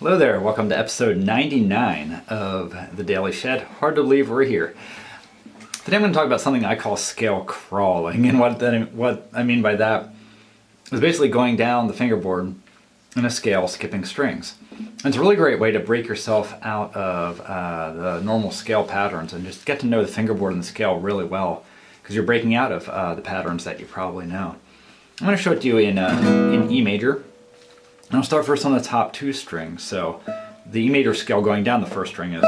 Hello there, welcome to episode 99 of the Daily Shed. Hard to believe we're here. Today I'm going to talk about something I call scale crawling, and what I mean by that is basically going down the fingerboard in a scale, skipping strings. And it's a really great way to break yourself out of the normal scale patterns and just get to know the fingerboard and the scale really well, because you're breaking out of the patterns that you probably know. I'm going to show it to you in E major. And I'll start first on the top two strings. So the E major scale going down the first string is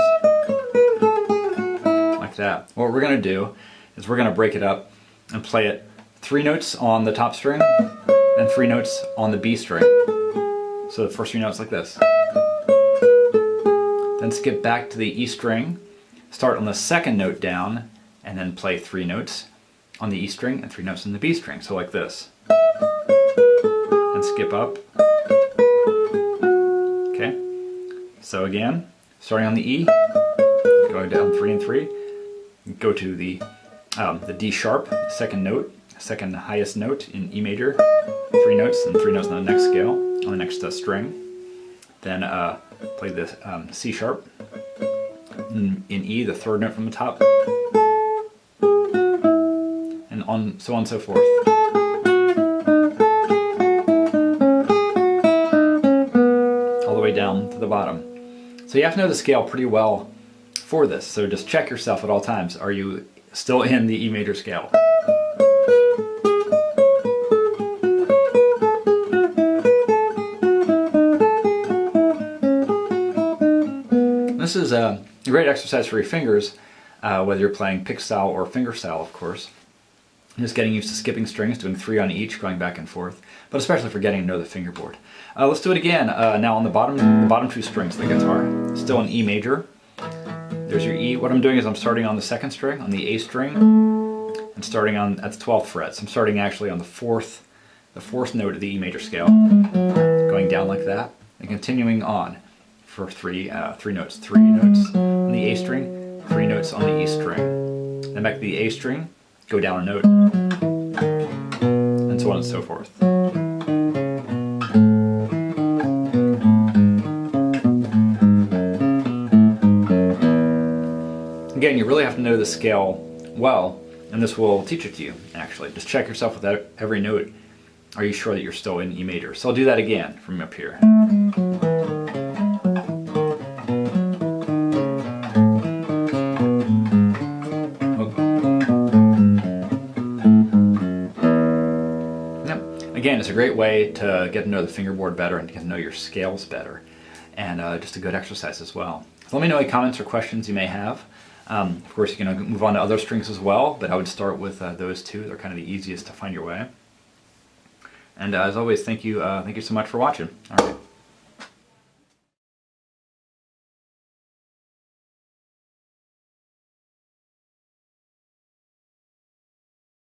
like that. What we're going to do is we're going to break it up and play it 3 notes on the top string and 3 notes on the B string. So the first 3 notes like this. Then skip back to the E string, start on the second note down, and then play 3 notes on the E string and 3 notes on the B string. So like this. And skip up. Okay, so again, starting on the E, going down 3 and 3, go to the D sharp, second note, second highest note in E major, 3 notes, and 3 notes on the next scale, on the next string. Then play the C sharp, in E, the third note from the top, and so on and so forth. Down to the bottom. So you have to know the scale pretty well for this, so just check yourself at all times. Are you still in the E major scale? This is a great exercise for your fingers, whether you're playing pick style or finger style, of course. Just getting used to skipping strings, doing 3 on each, going back and forth, but especially for getting to know the fingerboard. Let's do it again. Now on the bottom 2 strings of the guitar, still in E major. There's your E. What I'm doing is I'm starting on the second string, on the A string, and starting on at the 12th fret. So I'm starting actually on the fourth note of the E major scale, going down like that, and continuing on for 3 notes. 3 notes on the A string, 3 notes on the E string. Then back to the A string, go down a note, and so on and so forth. Again, you really have to know the scale well, and this will teach it to you, actually. Just check yourself with every note. Are you sure that you're still in E major? So I'll do that again from up here. Again, it's a great way to get to know the fingerboard better and to get to know your scales better, and just a good exercise as well. So let me know any comments or questions you may have. Of course, you can move on to other strings as well, but I would start with those 2. They're kind of the easiest to find your way. And as always, thank you so much for watching. All right.